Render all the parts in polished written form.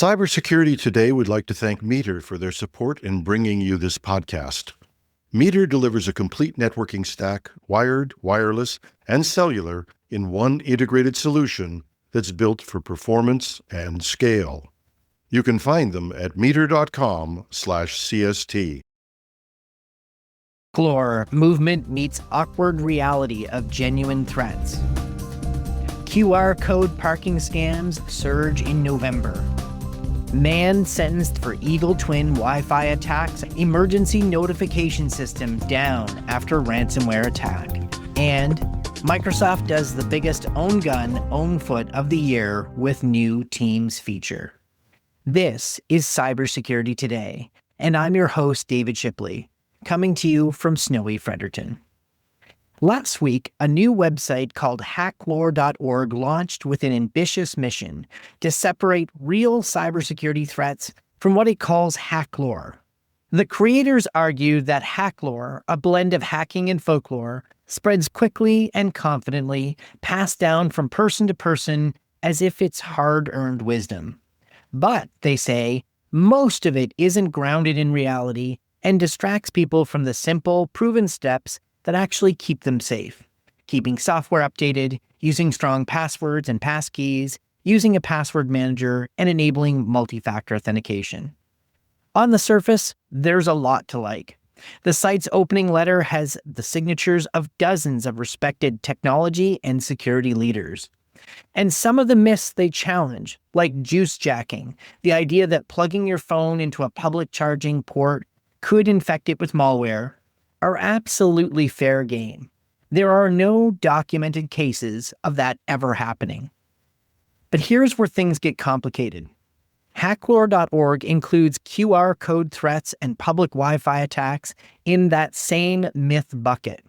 Cybersecurity Today would like to thank Meter for their support in bringing you this podcast. Meter delivers a complete networking stack, wired, wireless, and cellular, in one integrated solution that's built for performance and scale. You can find them at meter.com/CST. Flaw movement meets awkward reality of genuine threats. QR code parking scams surge in November. Man sentenced for evil twin Wi-Fi attacks, emergency notification system down after ransomware attack. And Microsoft does the biggest own gun, own foot of the year with new Teams feature. This is Cybersecurity Today, and I'm your host, David Shipley, coming to you from snowy Fredericton. Last week, a new website called hacklore.org launched with an ambitious mission to separate real cybersecurity threats from what it calls hacklore. The creators argue that hacklore, a blend of hacking and folklore, spreads quickly and confidently, passed down from person to person as if it's hard-earned wisdom. But, they say, most of it isn't grounded in reality and distracts people from the simple, proven steps that actually keep them safe. Keeping software updated, using strong passwords and passkeys, using a password manager, and enabling multi-factor authentication. On the surface, there's a lot to like. The site's opening letter has the signatures of dozens of respected technology and security leaders. And some of the myths they challenge, like juice jacking, the idea that plugging your phone into a public charging port could infect it with malware, are absolutely fair game. There are no documented cases of that ever happening. But here's where things get complicated. Hacklore.org includes QR code threats and public Wi-Fi attacks in that same myth bucket.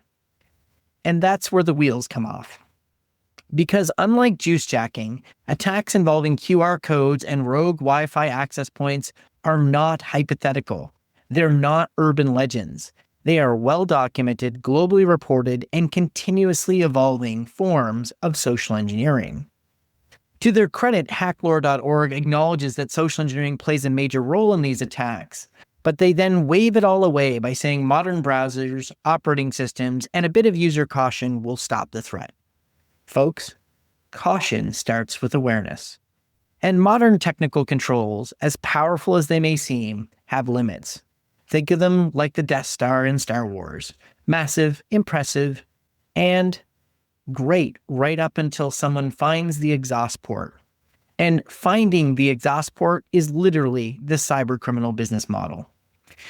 And that's where the wheels come off. Because unlike juice jacking, attacks involving QR codes and rogue Wi-Fi access points are not hypothetical. They're not urban legends. They are well-documented, globally reported, and continuously evolving forms of social engineering. To their credit, hacklore.org acknowledges that social engineering plays a major role in these attacks, but they then wave it all away by saying modern browsers, operating systems, and a bit of user caution will stop the threat. Folks, caution starts with awareness. And modern technical controls, as powerful as they may seem, have limits. Think of them like the Death Star in Star Wars. Massive, impressive, and great right up until someone finds the exhaust port. And finding the exhaust port is literally the cybercriminal business model.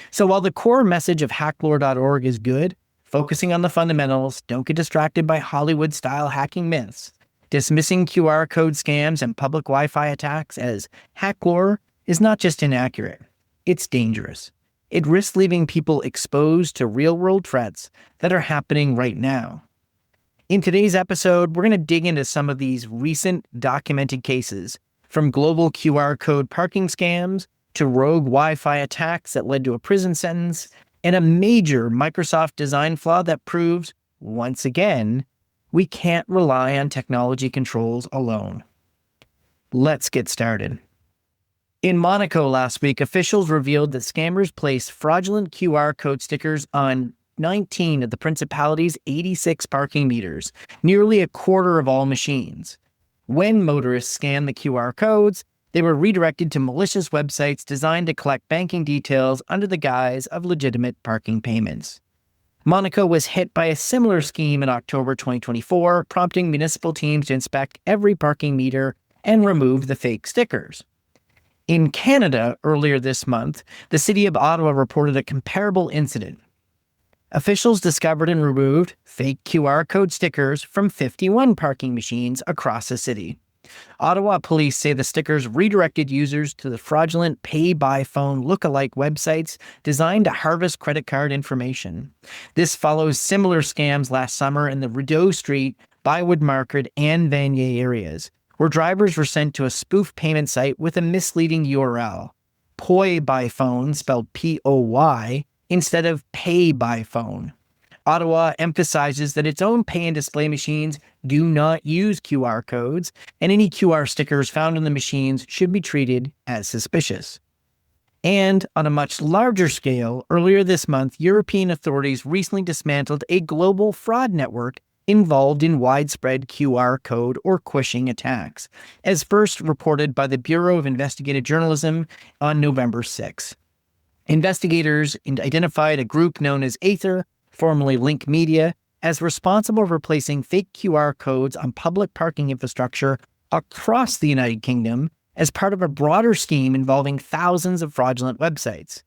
So while the core message of hacklore.org is good, focusing on the fundamentals, don't get distracted by Hollywood-style hacking myths. Dismissing QR code scams and public Wi-Fi attacks as hacklore is not just inaccurate, it's dangerous. It risks leaving people exposed to real-world threats that are happening right now. In today's episode, we're going to dig into some of these recent documented cases, from global QR code parking scams to rogue Wi-Fi attacks that led to a prison sentence, and a major Microsoft design flaw that proves, once again, we can't rely on technology controls alone. Let's get started. In Monaco last week, officials revealed that scammers placed fraudulent QR code stickers on 19 of the Principality's 86 parking meters, nearly a quarter of all machines. When motorists scanned the QR codes, they were redirected to malicious websites designed to collect banking details under the guise of legitimate parking payments. Monaco was hit by a similar scheme in October 2024, prompting municipal teams to inspect every parking meter and remove the fake stickers. In Canada, earlier this month, the city of Ottawa reported a comparable incident. Officials discovered and removed fake QR code stickers from 51 parking machines across the city. Ottawa police say the stickers redirected users to the fraudulent pay-by-phone lookalike websites designed to harvest credit card information. This follows similar scams last summer in the Rideau Street, Bywood Market, and Vanier areas, where drivers were sent to a spoof payment site with a misleading URL, poi by phone spelled P-O-Y, instead of pay by phone. Ottawa emphasizes that its own pay and display machines do not use QR codes, and any QR stickers found on the machines should be treated as suspicious. And on a much larger scale, earlier this month, European authorities recently dismantled a global fraud network involved in widespread QR code or quishing attacks, as first reported by the Bureau of Investigative Journalism on November 6. Investigators identified a group known as Aether, formerly Link Media, as responsible for placing fake QR codes on public parking infrastructure across the United Kingdom as part of a broader scheme involving thousands of fraudulent websites.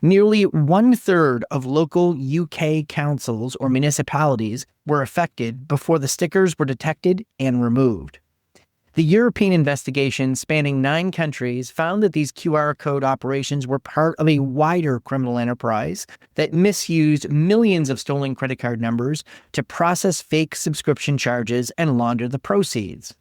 Nearly 1/3 of local UK councils or municipalities were affected before the stickers were detected and removed. The European investigation, spanning 9 countries, found that these QR code operations were part of a wider criminal enterprise that misused millions of stolen credit card numbers to process fake subscription charges and launder the proceeds.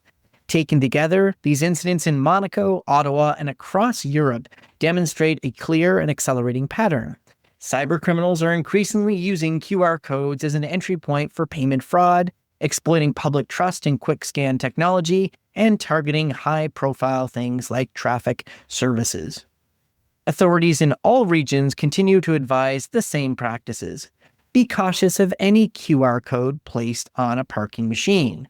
Taken together, these incidents in Monaco, Ottawa, and across Europe demonstrate a clear and accelerating pattern. Cybercriminals are increasingly using QR codes as an entry point for payment fraud, exploiting public trust in quick scan technology, and targeting high-profile things like traffic services. Authorities in all regions continue to advise the same practices. Be cautious of any QR code placed on a parking machine.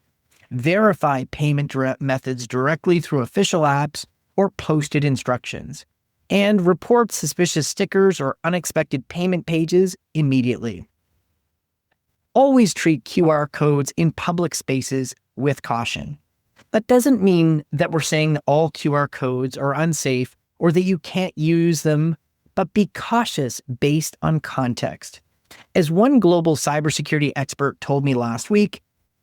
Verify payment methods directly through official apps or posted instructions. And report suspicious stickers or unexpected payment pages immediately. Always treat QR codes in public spaces with caution. That doesn't mean that we're saying that all QR codes are unsafe or that you can't use them, but be cautious based on context. As one global cybersecurity expert told me last week,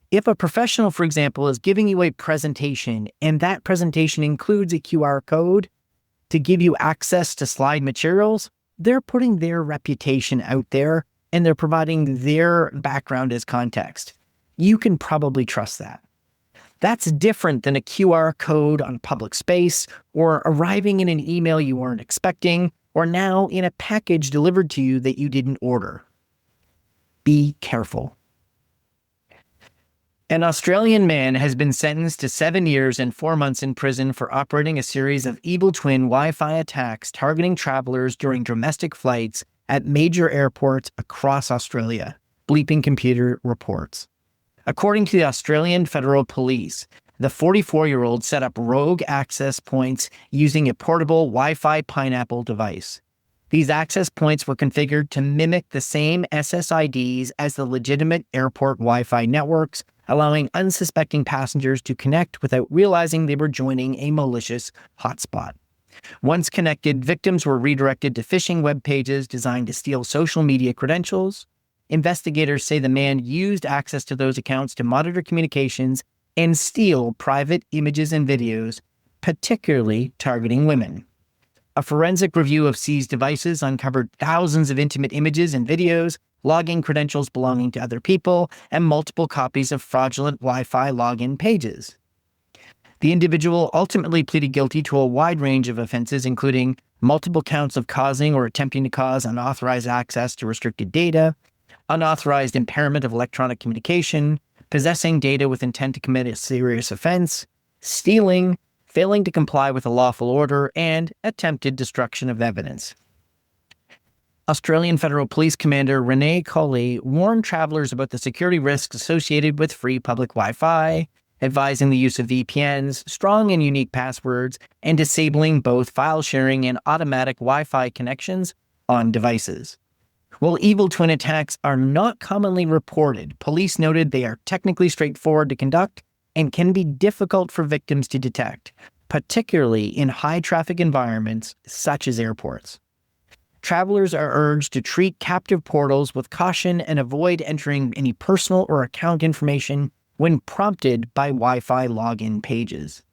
if a professional, for example, is giving you a presentation and that presentation includes a QR code to give you access to slide materials, they're putting their reputation out there and they're providing their background as context. You can probably trust that. That's different than a QR code on public space or arriving in an email you weren't expecting or now in a package delivered to you that you didn't order. Be careful. An Australian man has been sentenced to 7 years and 4 months in prison for operating a series of evil twin Wi-Fi attacks targeting travelers during domestic flights at major airports across Australia, Bleeping Computer reports. According to the Australian Federal Police, the 44-year-old set up rogue access points using a portable Wi-Fi Pineapple device. These access points were configured to mimic the same SSIDs as the legitimate airport Wi-Fi networks, allowing unsuspecting passengers to connect without realizing they were joining a malicious hotspot. Once connected, victims were redirected to phishing web pages designed to steal social media credentials. Investigators say the man used access to those accounts to monitor communications and steal private images and videos, particularly targeting women. A forensic review of seized devices uncovered thousands of intimate images and videos, login credentials belonging to other people, and multiple copies of fraudulent Wi-Fi login pages. The individual ultimately pleaded guilty to a wide range of offenses, including multiple counts of causing or attempting to cause unauthorized access to restricted data, unauthorized impairment of electronic communication, possessing data with intent to commit a serious offense, stealing, failing to comply with a lawful order, and attempted destruction of evidence. Australian Federal Police Commander Renee Colley warned travelers about the security risks associated with free public Wi-Fi, advising the use of VPNs, strong and unique passwords, and disabling both file sharing and automatic Wi-Fi connections on devices. While evil twin attacks are not commonly reported, police noted they are technically straightforward to conduct and can be difficult for victims to detect, particularly in high-traffic environments such as airports. Travelers are urged to treat captive portals with caution and avoid entering any personal or account information when prompted by Wi-Fi login pages.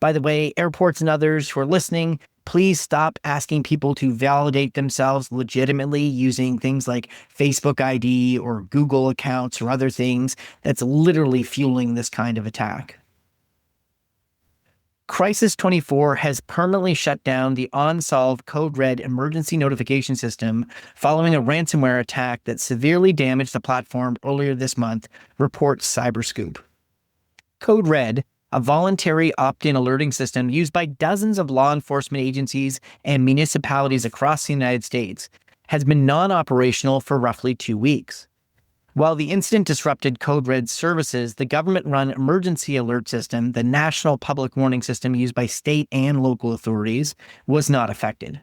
By the way, airports and others who are listening, please stop asking people to validate themselves legitimately using things like Facebook ID or Google accounts or other things that's literally fueling this kind of attack. Crisis24 has permanently shut down the OnSolve Code Red emergency notification system following a ransomware attack that severely damaged the platform earlier this month, reports Cyberscoop. Code Red, a voluntary opt-in alerting system used by dozens of law enforcement agencies and municipalities across the United States, has been non-operational for roughly 2 weeks. While the incident disrupted Code Red's services, the government-run emergency alert system, the national public warning system used by state and local authorities, was not affected.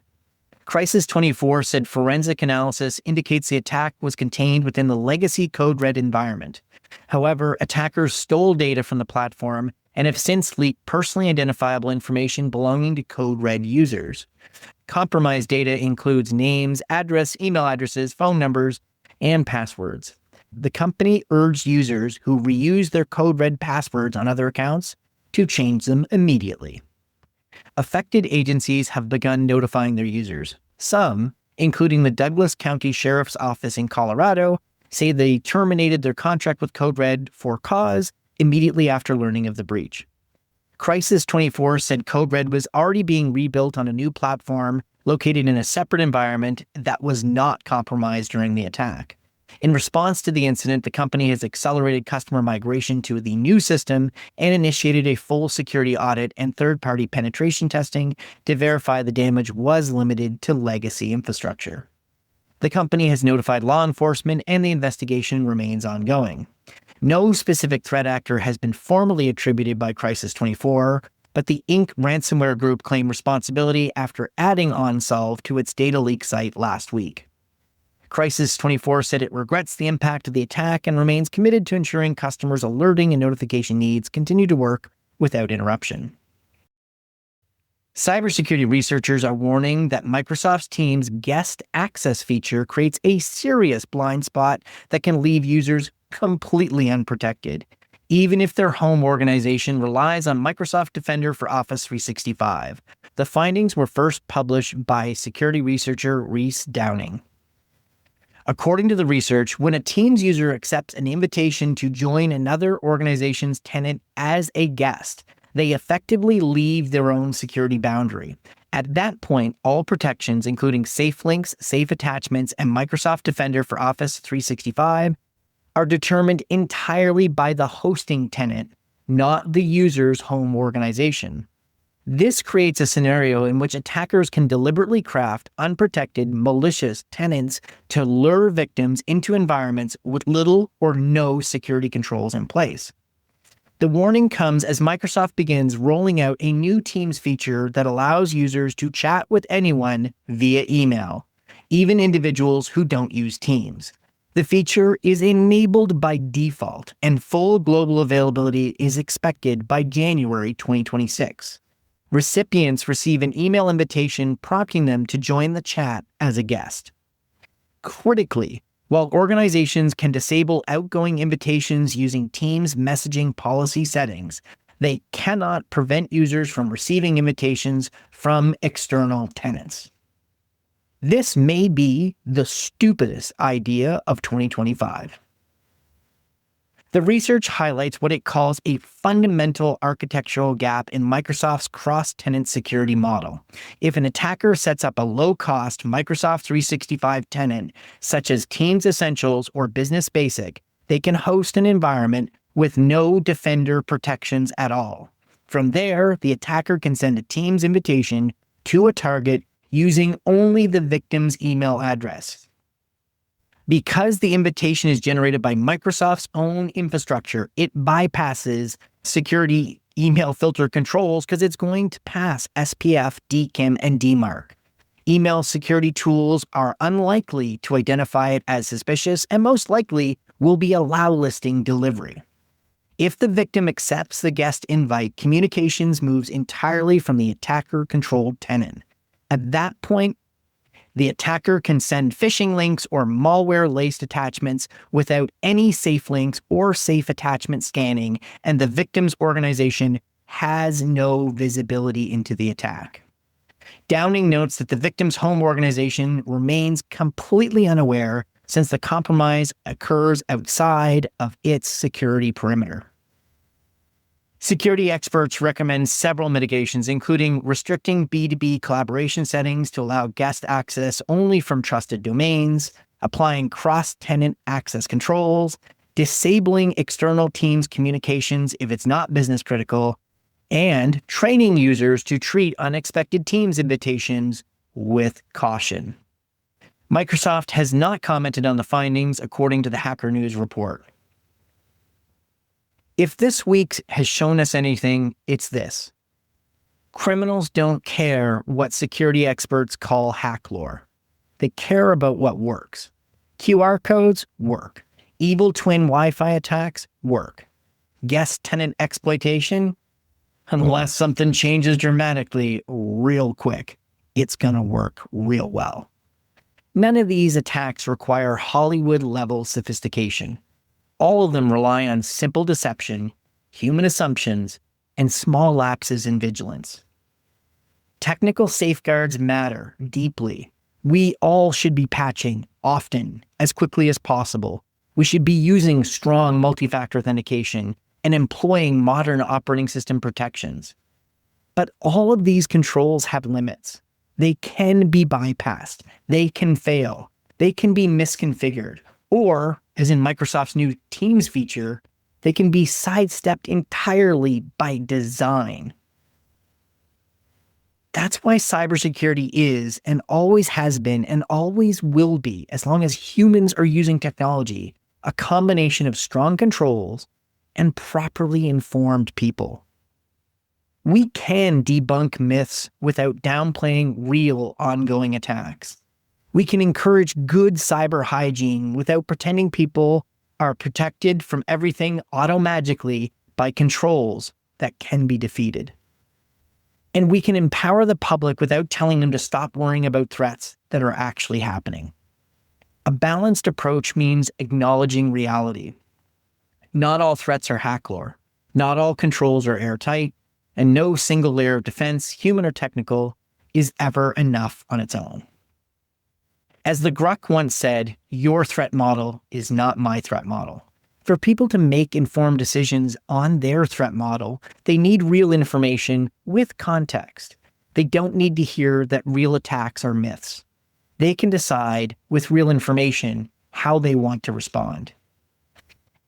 Crisis24 said forensic analysis indicates the attack was contained within the legacy Code Red environment. However, attackers stole data from the platform and have since leaked personally identifiable information belonging to Code Red users. Compromised data includes names, email addresses, phone numbers, and passwords. The company urged users who reuse their Code Red passwords on other accounts to change them immediately. Affected agencies have begun notifying their users. Some, including the Douglas County Sheriff's Office in Colorado, say they terminated their contract with Code Red for cause immediately after learning of the breach. Crisis24 said Code Red was already being rebuilt on a new platform located in a separate environment that was not compromised during the attack. In response to the incident, the company has accelerated customer migration to the new system and initiated a full security audit and third-party penetration testing to verify the damage was limited to legacy infrastructure. The company has notified law enforcement and the investigation remains ongoing. No specific threat actor has been formally attributed by Crisis24, but the Inc. ransomware group claimed responsibility after adding OnSolve to its data leak site last week. Crisis24 said it regrets the impact of the attack and remains committed to ensuring customers' alerting and notification needs continue to work without interruption. Cybersecurity researchers are warning that Microsoft Teams' guest access feature creates a serious blind spot that can leave users completely unprotected, even if their home organization relies on Microsoft Defender for Office 365. The findings were first published by security researcher Reese Downing. According to the research, when a Teams user accepts an invitation to join another organization's tenant as a guest, they effectively leave their own security boundary. At that point, all protections, including safe links, safe attachments, and Microsoft Defender for Office 365, are determined entirely by the hosting tenant, not the user's home organization. This creates a scenario in which attackers can deliberately craft unprotected, malicious tenants to lure victims into environments with little or no security controls in place. The warning comes as Microsoft begins rolling out a new Teams feature that allows users to chat with anyone via email, even individuals who don't use Teams. The feature is enabled by default, and full global availability is expected by January 2026. Recipients receive an email invitation prompting them to join the chat as a guest. Critically, while organizations can disable outgoing invitations using Teams messaging policy settings, they cannot prevent users from receiving invitations from external tenants. This may be the stupidest idea of 2025. The research highlights what it calls a fundamental architectural gap in Microsoft's cross-tenant security model. If an attacker sets up a low-cost Microsoft 365 tenant, such as Teams Essentials or Business Basic, they can host an environment with no Defender protections at all. From there, the attacker can send a Teams invitation to a target using only the victim's email address. Because the invitation is generated by Microsoft's own infrastructure, it bypasses security email filter controls because it's going to pass SPF, DKIM, and DMARC. Email security tools are unlikely to identify it as suspicious and most likely will be allow listing delivery. If the victim accepts the guest invite, communications moves entirely from the attacker-controlled tenant. At that point, the attacker can send phishing links or malware-laced attachments without any safe links or safe attachment scanning, and the victim's organization has no visibility into the attack. Downing notes that the victim's home organization remains completely unaware since the compromise occurs outside of its security perimeter. Security experts recommend several mitigations, including restricting B2B collaboration settings to allow guest access only from trusted domains, applying cross-tenant access controls, disabling external teams' communications if it's not business critical, and training users to treat unexpected Teams invitations with caution. Microsoft has not commented on the findings, according to the Hacker News report. If this week has shown us anything, it's this. Criminals don't care what security experts call hack lore. They care about what works. QR codes work. Evil twin Wi-Fi attacks work. Guest tenant exploitation, unless something changes dramatically real quick, it's going to work real well. None of these attacks require Hollywood-level sophistication. All of them rely on simple deception, human assumptions, and small lapses in vigilance. Technical safeguards matter deeply. We all should be patching often, as quickly as possible. We should be using strong multi-factor authentication and employing modern operating system protections. But all of these controls have limits. They can be bypassed. They can fail. They can be misconfigured. Or, as in Microsoft's new Teams feature, they can be sidestepped entirely by design. That's why cybersecurity is and always has been and always will be, as long as humans are using technology, a combination of strong controls and properly informed people. We can debunk myths without downplaying real ongoing attacks. We can encourage good cyber hygiene without pretending people are protected from everything automagically by controls that can be defeated. And we can empower the public without telling them to stop worrying about threats that are actually happening. A balanced approach means acknowledging reality. Not all threats are hack lore. Not all controls are airtight. And no single layer of defense, human or technical, is ever enough on its own. As the Gruck once said, your threat model is not my threat model. For people to make informed decisions on their threat model, they need real information with context. They don't need to hear that real attacks are myths. They can decide with real information how they want to respond.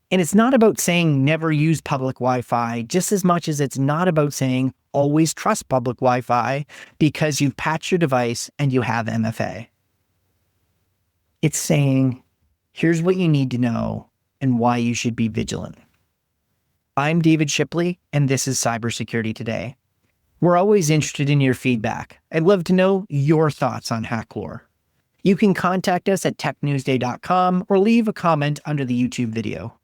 And it's not about saying never use public Wi-Fi just as much as it's not about saying always trust public Wi-Fi because you've patched your device and you have MFA. It's saying, here's what you need to know and why you should be vigilant. I'm David Shipley, and this is Cybersecurity Today. We're always interested in your feedback. I'd love to know your thoughts on hack lore. You can contact us at technewsday.com or leave a comment under the YouTube video.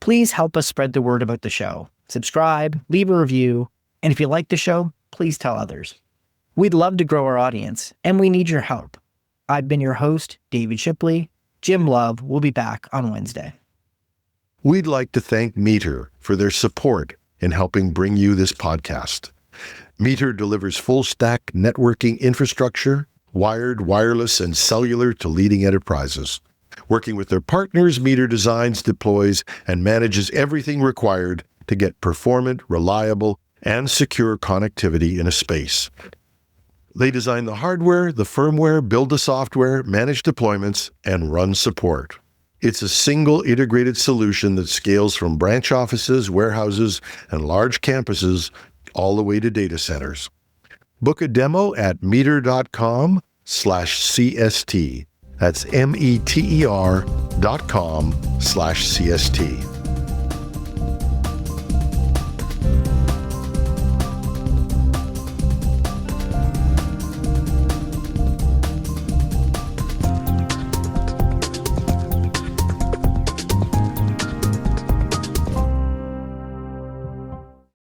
Please help us spread the word about the show. Subscribe, leave a review, and if you like the show, please tell others. We'd love to grow our audience, and we need your help. I've been your host, David Shipley. Jim Love will be back on Wednesday. We'd like to thank Meter for their support in helping bring you this podcast. Meter delivers full-stack networking infrastructure, wired, wireless, and cellular to leading enterprises. Working with their partners, Meter designs, deploys, and manages everything required to get performant, reliable, and secure connectivity in a space. They design the hardware, the firmware, build the software, manage deployments, and run support. It's a single integrated solution that scales from branch offices, warehouses, and large campuses all the way to data centers. Book a demo at meter.com/CST. That's METER.com/CST.